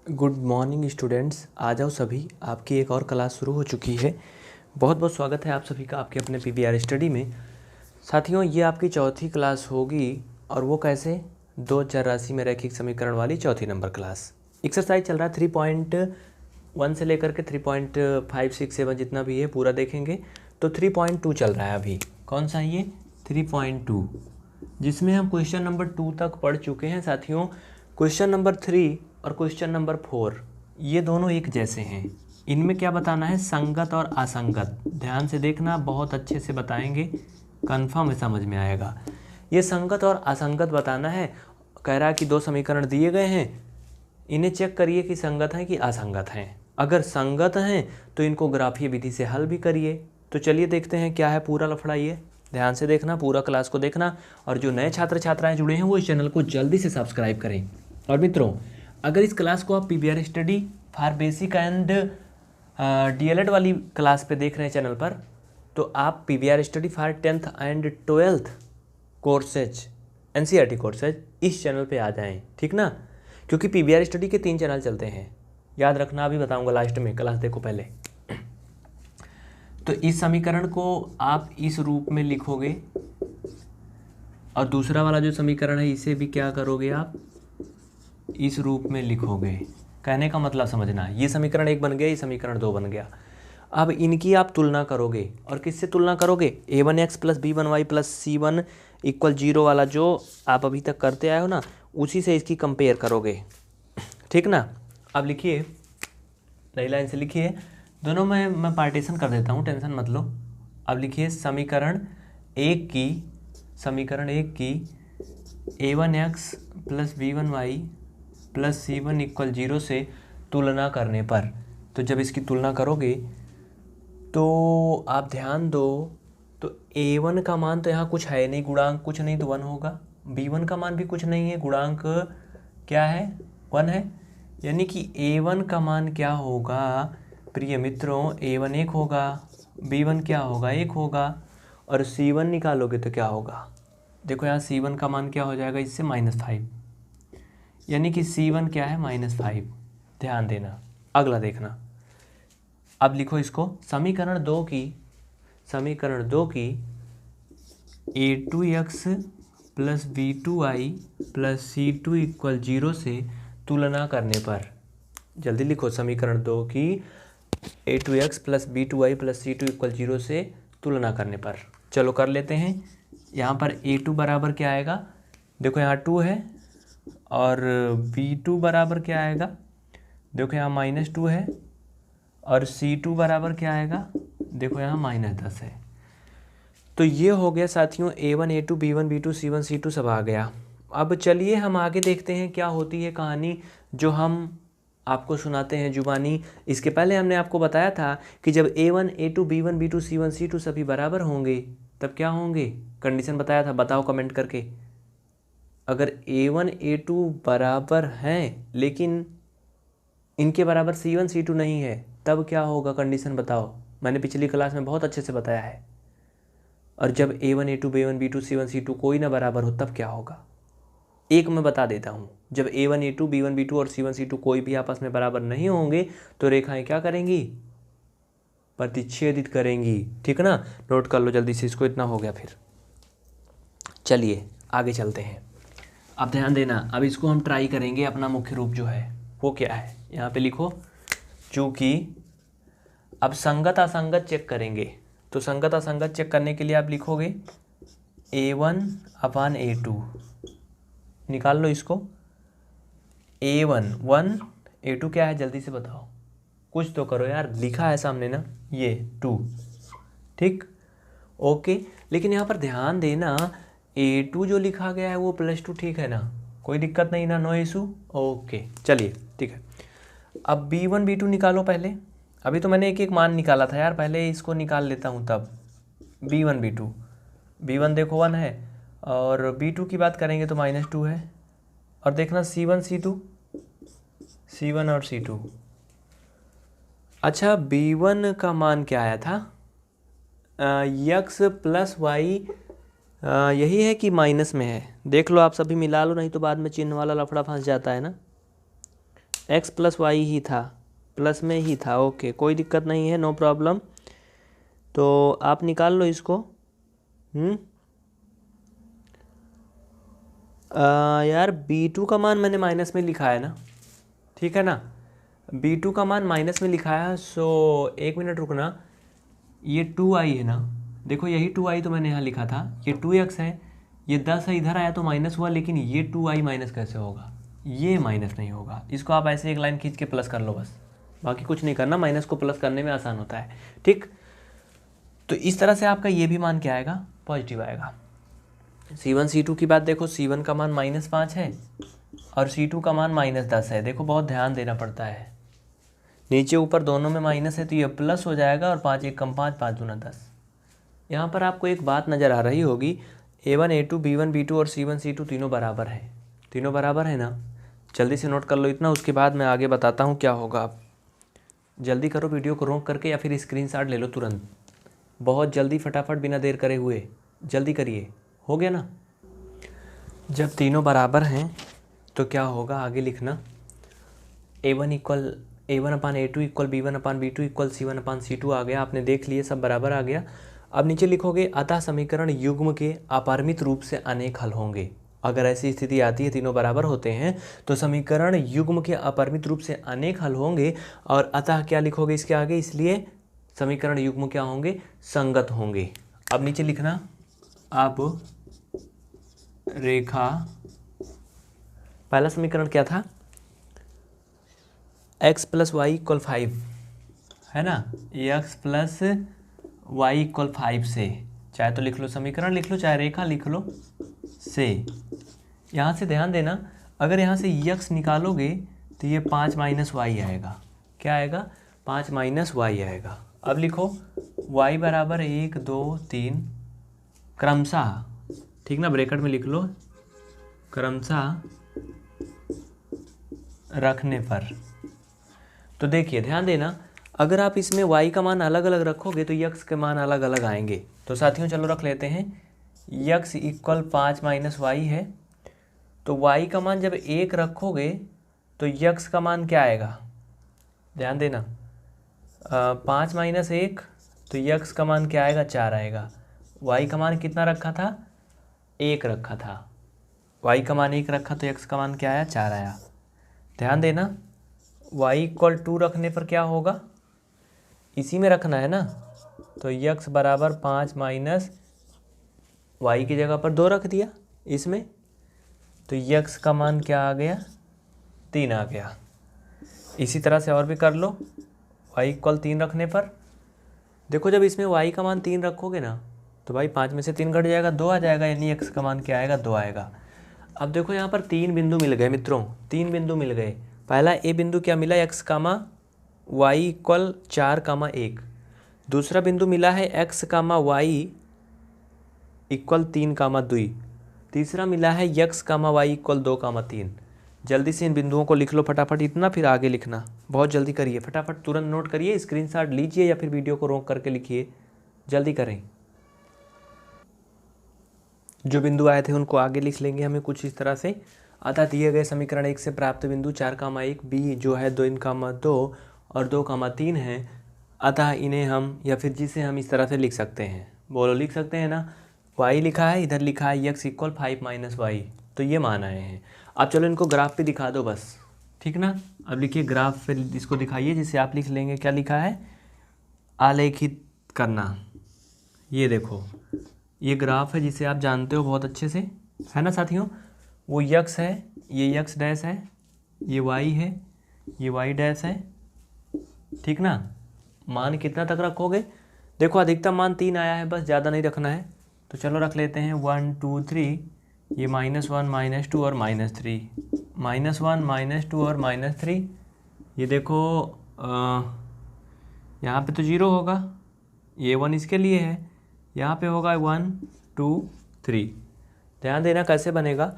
Good morning students, आ जाओ सभी। आपकी एक और क्लास शुरू हो चुकी है। बहुत बहुत स्वागत है आप सभी का आपके अपने पीवीआर स्टडी में। साथियों, ये आपकी चौथी क्लास होगी और वो कैसे, दो चर राशि में रैखिक समीकरण वाली चौथी नंबर क्लास। एक्सरसाइज चल रहा है 3.1 से लेकर के 3.5, 6, 7 जितना भी है पूरा देखेंगे। तो 3.2 चल रहा है अभी। कौन सा ये 3.2, जिसमें हम क्वेश्चन नंबर 2 तक पढ़ चुके हैं साथियों। क्वेश्चन नंबर 3 और क्वेश्चन नंबर 4 ये दोनों एक जैसे हैं। इनमें क्या बताना है, संगत और असंगत। ध्यान से देखना, बहुत अच्छे से बताएंगे, कंफर्म है समझ में आएगा। ये संगत और असंगत बताना है। कह रहा है कि दो समीकरण दिए गए हैं, इन्हें चेक करिए कि संगत हैं कि असंगत हैं। अगर संगत हैं तो इनको ग्राफीय विधि से हल भी करिए। तो चलिए देखते हैं क्या है पूरा लफड़ा। ये ध्यान से देखना, पूरा क्लास को देखना। और जो नए छात्र छात्राएं जुड़े हैं वो इस चैनल को जल्दी से सब्सक्राइब करें। और मित्रों, अगर इस क्लास को आप PVR study for basic and DElEd वाली क्लास पे देख रहे हैं चैनल पर, तो आप PVR study for 10th and 12th courses, NCERT courses इस चैनल पे आ जाएं, ठीक ना। क्योंकि पीवीआर स्टडी के 3 चैनल चलते हैं, याद रखना। अभी बताऊंगा लास्ट में, क्लास देखो पहले। तो इस समीकरण को आप इस रूप में लिखोगे और दूसरा वाला जो समीकरण है इसे भी क्या करोगे, आप इस रूप में लिखोगे। कहने का मतलब समझना, ये समीकरण 1 बन गया, ये समीकरण 2 बन गया। अब इनकी आप तुलना करोगे, और किससे तुलना करोगे, a1x plus b1y plus c1 equal 0 वाला जो आप अभी तक करते आए हो ना, उसी से इसकी कंपेयर करोगे, ठीक ना। अब लिखिए, नई लाइन से लिखिए। दोनों में मैं पार्टीशन कर देता हूँ, टेंशन मत लो। अब लिखिए समीकरण 1 की a1x plus b1y plus c1 equal 0 से तुलना करने पर, तो जब इसकी तुलना करोगे तो आप ध्यान दो, तो a1 का मान तो यहाँ कुछ है नहीं, गुणांक कुछ नहीं तो 1 होगा। b1 का मान भी कुछ नहीं है, गुणांक क्या है, 1 है। यानी कि a1 का मान क्या होगा प्रिय मित्रों, a1 1 होगा, b1 क्या होगा, 1 होगा, और c1 निकालोगे तो क्या होगा। देखो यहाँ c1 का मान क्या हो जाएगा, इससे -5, यानी कि c1 क्या है, -5। ध्यान देना, अगला देखना। अब लिखो इसको, समीकरण 2 की a2x plus b2y plus c2 equal 0 से तुलना करने पर, जल्दी लिखो, समीकरण 2 की a2x plus b2y plus c2 equal 0 से तुलना करने पर। चलो कर लेते हैं। यहाँ पर a2 बराबर क्या आएगा, देखो यहाँ 2 है, और b2 बराबर क्या आएगा, देखो यहाँ -2 है, और c2 बराबर क्या आएगा, देखो यहाँ -10 है। तो ये हो गया साथियों a1 a2 b1 b2 c1 c2 सब आ गया। अब चलिए हम आगे देखते हैं क्या होती है कहानी जो हम आपको सुनाते हैं जुबानी। इसके पहले हमने आपको बताया था कि जब a1 a2 b1 b2 c1 c2 सभी बराबर होंगे तब क्या होंगे, कंडीशन बताया था, बताओ कमेंट करके। अगर a1 a2 बराबर हैं लेकिन इनके बराबर c1 c2 नहीं है, तब क्या होगा, कंडीशन बताओ। मैंने पिछली क्लास में बहुत अच्छे से बताया है। और जब a1 a2 b1 b2 c1 c2 कोई ना बराबर हो तब क्या होगा, एक मैं बता देता हूँ। जब a1 a2 b1 b2 और c1 c2 कोई भी आपस में बराबर नहीं होंगे तो रेखाएं क्या करेंगी, प्रतिच्छेदित करेंगी, ठीक ना। नोट कर लो जल्दी से इसको, इतना हो गया। फिर चलिए आगे चलते हैं। अब ध्यान देना, अब इसको हम ट्राई करेंगे। अपना मुख्य रूप जो है वो क्या है, यहाँ पे लिखो। चूँकि अब संगत असंगत चेक करेंगे, तो संगत असंगत चेक करने के लिए आप लिखोगे a1 अपान a2, निकाल लो इसको। a1 1, a2 क्या है जल्दी से बताओ, कुछ तो करो यार, लिखा है सामने ना, ये 2, ठीक, ओके। लेकिन यहाँ पर ध्यान देना, a2 जो लिखा गया है वो +2, ठीक है ना, कोई दिक्कत नहीं ना, नो इशू, ओके। चलिए ठीक है। अब b1 b2 निकालो पहले। अभी तो मैंने एक एक मान निकाला था यार, पहले इसको निकाल लेता हूँ तब। b1 b2, b1 देखो 1 है, और b2 की बात करेंगे तो -2 है, और देखना c1 c2, c1 और c2। अच्छा, b1 का मान क्या आया था, x प्लस वाई, यही है कि माइनस में है, देख लो आप सभी, मिला लो, नहीं तो बाद में चिन्ह वाला लफड़ा फंस जाता है ना। एक्स प्लस वाई ही था, प्लस में ही था, ओके कोई दिक्कत नहीं है, नो प्रॉब्लम। तो आप निकाल लो इसको। यार B2 का मान मैंने माइनस में लिखा है ना, ठीक है ना, B2 का मान माइनस में लिखा है। सो एक मिनट रुकना, ये 2i है ना, देखो यही 2i तो मैंने यहाँ लिखा था, ये 2x है, ये 10 है, इधर आया तो माइनस हुआ, लेकिन ये 2i माइनस कैसे होगा, ये माइनस नहीं होगा। इसको आप ऐसे एक लाइन खींच के प्लस कर लो बस, बाकी कुछ नहीं करना, माइनस को प्लस करने में आसान होता है, ठीक। तो इस तरह से आपका ये भी मान क्या आएगा, पॉजिटिव आएगा। C1 C2 की बात देखो, C1 का मान -5 है और C2 का मान -10 है। देखो बहुत ध्यान देना पड़ता है, नीचे ऊपर दोनों में माइनस है तो ये प्लस हो जाएगा, और 5 1 कम 5, 5 दूना 10। यहाँ पर आपको एक बात नज़र आ रही होगी, A1 A2 B1 B2 और C1 C2 तीनों बराबर है, तीनों बराबर है ना। जल्दी से नोट कर लो इतना, उसके बाद मैं आगे बताता हूँ क्या होगा। आप जल्दी करो, वीडियो को रोक करके या फिर स्क्रीनशॉट ले लो तुरंत, बहुत जल्दी फटाफट बिना देर करे हुए, जल्दी करिए। हो गया ना। जब तीनों बराबर हैं तो क्या होगा, आगे लिखना, A1 इक्वल A1 अपान A2 इक्वल B1 अपान B2 इक्वल C1 अपान C2 आ गया, आपने देख लिए सब बराबर आ गया। अब नीचे लिखोगे, अतः समीकरण युग्म के अपरिमित रूप से अनेक हल होंगे। अगर ऐसी स्थिति आती है, तीनों बराबर होते हैं, तो समीकरण युग्म के अपरिमित रूप से अनेक हल होंगे। और अतः क्या लिखोगे इसके आगे, इसलिए समीकरण युग्म क्या होंगे, संगत होंगे। अब नीचे लिखना, अब रेखा, पहला समीकरण क्या था, x प्लस वाई इक्वल 5 है ना, x प्लस वाई इक्वल 5 से, चाहे तो लिख लो समीकरण लिख लो, चाहे रेखा लिख लो, से यहाँ से ध्यान देना, अगर यहाँ से x निकालोगे तो ये 5 माइनस वाई आएगा। क्या आएगा, 5 माइनस वाई आएगा। अब लिखो y बराबर 1 2 3 क्रमशः, ठीक ना, ब्रैकेट में लिख लो, क्रमशः रखने पर। तो देखिए ध्यान देना, अगर आप इसमें y का मान अलग अलग रखोगे तो x के मान अलग अलग आएंगे। तो साथियों चलो रख लेते हैं, x इक्वल 5 माइनस वाई है, तो y का मान जब 1 रखोगे तो x का मान क्या आएगा, ध्यान देना, 5 माइनस 1 तो x का मान क्या आएगा, 4 आएगा। y का मान कितना रखा था, 1 रखा था, y का मान 1 रखा तो x का मान क्या आया, 4 आया। ध्यान देना, y इक्वल 2 रखने पर क्या होगा, इसी में रखना है ना, तो x बराबर 5 माइनस वाई की जगह पर 2 रख दिया इसमें, तो x का मान क्या आ गया, 3 आ गया। इसी तरह से और भी कर लो, y इक्वल 3 रखने पर, देखो जब इसमें y का मान 3 रखोगे ना तो भाई 5 में से 3 घट जाएगा, 2 आ जाएगा, यानी x का मान क्या आएगा, 2 आएगा। अब देखो यहाँ पर 3 बिंदु मिल गए मित्रों, 3 बिंदु मिल गए। पहला ए बिंदु क्या मिला, x कामा वाई इक्वल 4 कामा 1, दूसरा बिंदु मिला है x कामा वाई इक्वल 3 कामा 2, तीसरा मिला है x कामा वाई इक्वल 2 कामा 3। जल्दी से इन बिंदुओं को लिख लो फटाफट इतना, फिर आगे लिखना, बहुत जल्दी करिए, फटाफट तुरंत नोट करिए, स्क्रीनशॉट लीजिए या फिर वीडियो को रोक करके लिखिए, जल्दी करें। जो बिंदु आए थे उनको आगे लिख लेंगे हमें कुछ इस तरह से, अतः दिए गए समीकरण 1 से प्राप्त बिंदु 4 कामा 1 बी जो है 2 कामा 2 और 2 कामा 3 है, अतः इन्हें हम या फिर जिसे हम इस तरह से लिख सकते हैं, बोलो लिख सकते हैं ना, y लिखा है, इधर लिखा है x इक्वल 5 माइनस वाई, तो ये मान आए हैं। अब चलो इनको ग्राफ पे दिखा दो बस, ठीक ना। अब लिखिए ग्राफ पे इसको दिखाइए, जिसे आप लिख लेंगे, क्या लिखा है, आलेखित करना। ये देखो ये ग्राफ है जिसे आप जानते हो बहुत अच्छे से, है ना साथियों, वो x है, ये x डैश है, ये y है, ये y डैश है, ठीक ना। मान कितना तक रखोगे, देखो अधिकतम मान 3 आया है, बस ज़्यादा नहीं रखना है, तो चलो रख लेते हैं 1 2 3, ये -1 -2 और -3, -1 -2 और -3। ये देखो यहाँ पे तो 0 होगा, ये 1 इसके लिए है, यहाँ पे होगा 1 2 3। ध्यान देना कैसे बनेगा,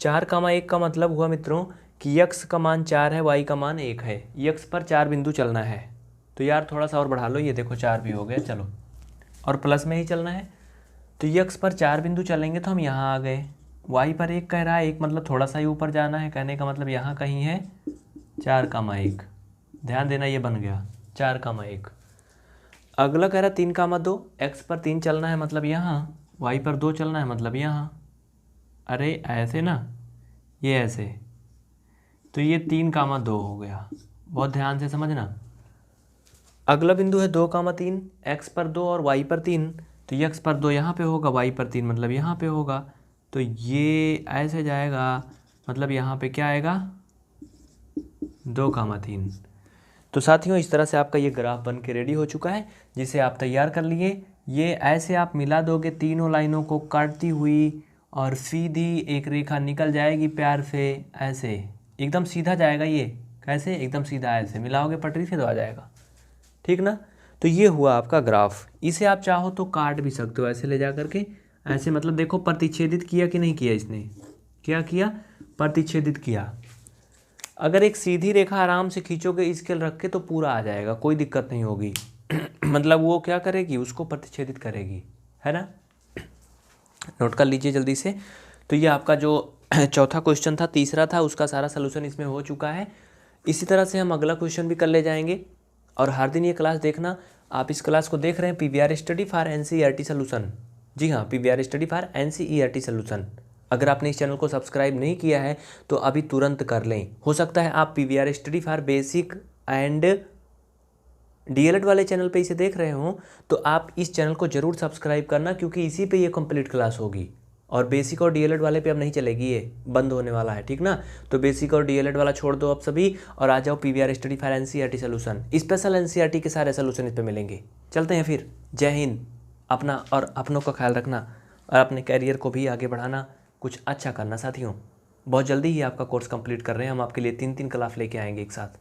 4 कामा 1 का मतलब हुआ मित्रों कि x का मान 4 है, y का मान 1 है, x पर 4 बिंदु चलना है। तो यार थोड़ा सा और बढ़ा लो, ये देखो 4 भी हो गया, चलो, और प्लस में ही चलना है, तो x पर 4 बिंदु चलेंगे तो हम यहाँ आ गए, y पर 1 कह रहा है, 1 मतलब थोड़ा सा ही ऊपर जाना है, कहने का मतलब यहाँ कहीं है 4,1। ध्यान देना ये बन गया 4,1। अगला कह रहा 3,2। एक्स पर 3 चलना है मतलब यहाँ, वाई पर 2 चलना है मतलब यहाँ। अरे ऐसे ना, ये ऐसे, तो ये 3,2 हो गया। बहुत ध्यान से समझना। अगला बिंदु है 2,3। एक्स पर 2 और वाई पर 3, तो ये एक्स पर 2 यहाँ पे होगा, वाई पर 3 मतलब यहाँ पे होगा। तो ये ऐसे जाएगा, मतलब यहाँ पे क्या आएगा 2,3। तो साथियों इस तरह से आपका ये ग्राफ बन के रेडी हो चुका है, जिसे आप तैयार कर लिए। ये ऐसे आप मिला दोगे तीनों लाइनों को काटती हुई, और सीधी एक रेखा निकल जाएगी प्यार से, ऐसे एकदम सीधा जाएगा ये। कैसे? एकदम सीधा ऐसे मिलाओगे पटरी से तो आ जाएगा, ठीक ना। तो ये हुआ आपका ग्राफ। इसे आप चाहो तो काट भी सकते हो ऐसे ले जा करके, ऐसे मतलब देखो प्रतिच्छेदित किया कि नहीं किया इसने, क्या किया, प्रतिच्छेदित किया। अगर एक सीधी रेखा आराम से खींचोगे स्केल रख के तो पूरा आ जाएगा, कोई दिक्कत नहीं होगी। मतलब वो क्या करेगी, उसको प्रतिच्छेदित करेगी, है ना। नोट कर लीजिए जल्दी से। तो ये आपका जो चौथा क्वेश्चन था, तीसरा था, उसका सारा सलूशन इसमें हो चुका है। इसी तरह से हम अगला क्वेश्चन भी कर ले जाएंगे। और हर दिन ये क्लास देखना। आप इस क्लास को देख रहे हैं PVR study for NCERT solution. जी हाँ, PVR study for NCERT solution. अगर आपने इस चैनल को सब्सक्राइब नहीं किया है तो अभी तुरंत कर लें। हो सकता है आप PVR study for basic and DLED वाले चैनल पे इसे देख रहे हो, तो आप इस चैनल को ज़रूर सब्सक्राइब करना, क्योंकि इसी पे ये कंप्लीट क्लास होगी। और बेसिक और DLED वाले पे अब नहीं चलेगी, ये बंद होने वाला है, ठीक ना। तो बेसिक और DLED वाला छोड़ दो अब सभी, और आ जाओ PVR study for NCERT solution. Special NCERT के सारे सलूशन इस पे मिलेंगे। चलते हैं फिर। जय हिंद। अपना और अपनों का ख्याल रखना, और अपने कैरियर को भी आगे बढ़ाना, कुछ अच्छा करना साथियों। बहुत जल्दी ही आपका कोर्स कंप्लीट कर रहे हैं हम, आपके लिए 3 क्लास लेके आएंगे एक साथ।